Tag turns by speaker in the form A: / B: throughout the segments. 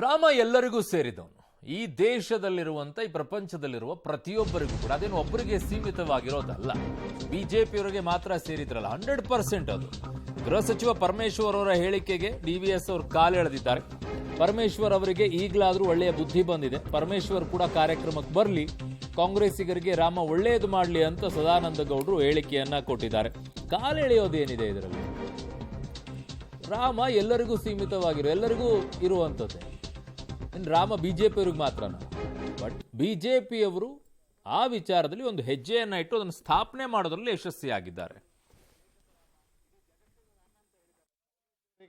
A: ರಾಮ ಎಲ್ಲರಿಗೂ ಸೇರಿದವನು. ಈ ದೇಶದಲ್ಲಿರುವಂತ ಈ ಪ್ರಪಂಚದಲ್ಲಿರುವ ಪ್ರತಿಯೊಬ್ಬರಿಗೂ ಕೂಡ ಅದೇನು ಒಬ್ಬರಿಗೆ ಸೀಮಿತವಾಗಿರೋದಲ್ಲ. ಬಿಜೆಪಿಯವರಿಗೆ ಮಾತ್ರ ಸೇರಿದ್ರಲ್ಲ, 100% ಅದು. ಗೃಹ ಸಚಿವ ಪರಮೇಶ್ವರ್ ಅವರ ಹೇಳಿಕೆಗೆ DVS ಅವರು ಕಾಲೆಳೆದಿದ್ದಾರೆ. ಪರಮೇಶ್ವರ್ ಅವರಿಗೆ ಈಗಲಾದರೂ ಒಳ್ಳೆಯ ಬುದ್ಧಿ ಬಂದಿದೆ. ಪರಮೇಶ್ವರ್ ಕೂಡ ಕಾರ್ಯಕ್ರಮಕ್ಕೆ ಬರಲಿ, ಕಾಂಗ್ರೆಸ್ಸಿಗರಿಗೆ ರಾಮ ಒಳ್ಳೆಯದು ಮಾಡಲಿ ಅಂತ ಸದಾನಂದ ಗೌಡರು ಹೇಳಿಕೆಯನ್ನ ಕೊಟ್ಟಿದ್ದಾರೆ. ಕಾಲೆಳೆಯೋದೇನಿದೆ ಇದರಲ್ಲಿ? ರಾಮ ಎಲ್ಲರಿಗೂ ಸೀಮಿತವಾಗಿರೋ, ಎಲ್ಲರಿಗೂ ಇರುವಂಥದ್ದೇ. ಇನ್ನು ರಾಮ ಬಿಜೆಪಿಯವ್ರಿಗೆ ಮಾತ್ರನ? ಬಟ್ ಬಿಜೆಪಿಯವರು ಆ ವಿಚಾರದಲ್ಲಿ ಒಂದು ಹೆಜ್ಜೆಯನ್ನ ಇಟ್ಟು ಅದನ್ನು ಸ್ಥಾಪನೆ ಮಾಡೋದ್ರಲ್ಲಿ ಯಶಸ್ವಿಯಾಗಿದ್ದಾರೆ.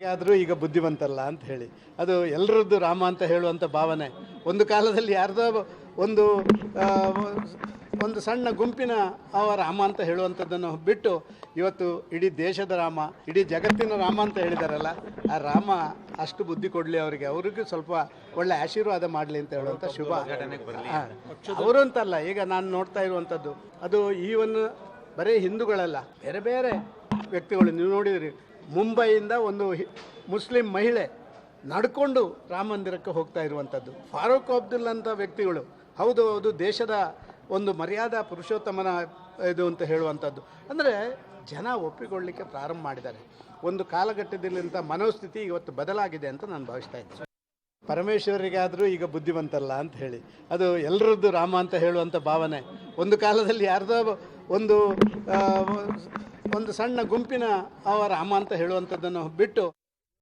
B: ಆದರೂ ಈಗ ಬುದ್ಧಿವಂತಲ್ಲ ಅಂತ ಹೇಳಿ, ಅದು ಎಲ್ಲರದ್ದು ರಾಮ ಅಂತ ಹೇಳುವಂಥ ಭಾವನೆ. ಒಂದು ಕಾಲದಲ್ಲಿ ಯಾರ್ದೋ ಒಂದು ಸಣ್ಣ ಗುಂಪಿನ ರಾಮ ಅಂತ ಹೇಳುವಂಥದ್ದನ್ನು ಬಿಟ್ಟು ಇವತ್ತು ಇಡೀ ದೇಶದ ರಾಮ, ಇಡೀ ಜಗತ್ತಿನ ರಾಮ ಅಂತ ಹೇಳಿದಾರಲ್ಲ, ಆ ರಾಮ ಅಷ್ಟು ಬುದ್ಧಿ ಕೊಡಲಿ ಅವರಿಗೆ, ಅವ್ರಿಗೂ ಸ್ವಲ್ಪ ಒಳ್ಳೆ ಆಶೀರ್ವಾದ ಮಾಡಲಿ ಅಂತ ಹೇಳುವಂಥ ಶುಭ. ಅವರು ಅಂತಲ್ಲ, ಈಗ ನಾನು ನೋಡ್ತಾ ಇರುವಂಥದ್ದು ಅದು ಈವನ್ ಬರೀ ಹಿಂದೂಗಳಲ್ಲ, ಬೇರೆ ಬೇರೆ ವ್ಯಕ್ತಿಗಳು. ನೀವು ನೋಡಿದ್ರಿ, ಮುಂಬೈಯಿಂದ ಒಂದು ಮುಸ್ಲಿಂ ಮಹಿಳೆ ನಡ್ಕೊಂಡು ರಾಮ ಮಂದಿರಕ್ಕೆ ಹೋಗ್ತಾ ಇರುವಂಥದ್ದು. ಫಾರೂಕ್ ಅಬ್ದುಲ್ಲಾ ಅಂತ ವ್ಯಕ್ತಿಗಳು, ಹೌದು ದೇಶದ ಒಂದು ಮರ್ಯಾದಾ ಪುರುಷೋತ್ತಮನ ಇದು ಅಂತ ಹೇಳುವಂಥದ್ದು. ಅಂದರೆ ಜನ ಒಪ್ಪಿಕೊಳ್ಳಲಿಕ್ಕೆ ಪ್ರಾರಂಭ ಮಾಡಿದ್ದಾರೆ. ಒಂದು ಕಾಲಘಟ್ಟದಲ್ಲಿಂಥ ಮನೋಸ್ಥಿತಿ ಇವತ್ತು ಬದಲಾಗಿದೆ ಅಂತ ನಾನು ಭಾವಿಸ್ತಾ ಇದ್ದೀನಿ. ಪರಮೇಶ್ವರಿಗಾದರೂ ಈಗ ಬುದ್ಧಿವಂತಲ್ಲ ಅಂತ ಹೇಳಿ, ಅದು ಎಲ್ಲರದ್ದು ರಾಮ ಅಂತ ಹೇಳುವಂಥ ಭಾವನೆ. ಒಂದು ಕಾಲದಲ್ಲಿ ಯಾರ್ದೋ ಒಂದು ಸಣ್ಣ ಗುಂಪಿನ ರಾಮ ಅಂತ ಹೇಳುವಂಥದ್ದನ್ನು ಬಿಟ್ಟು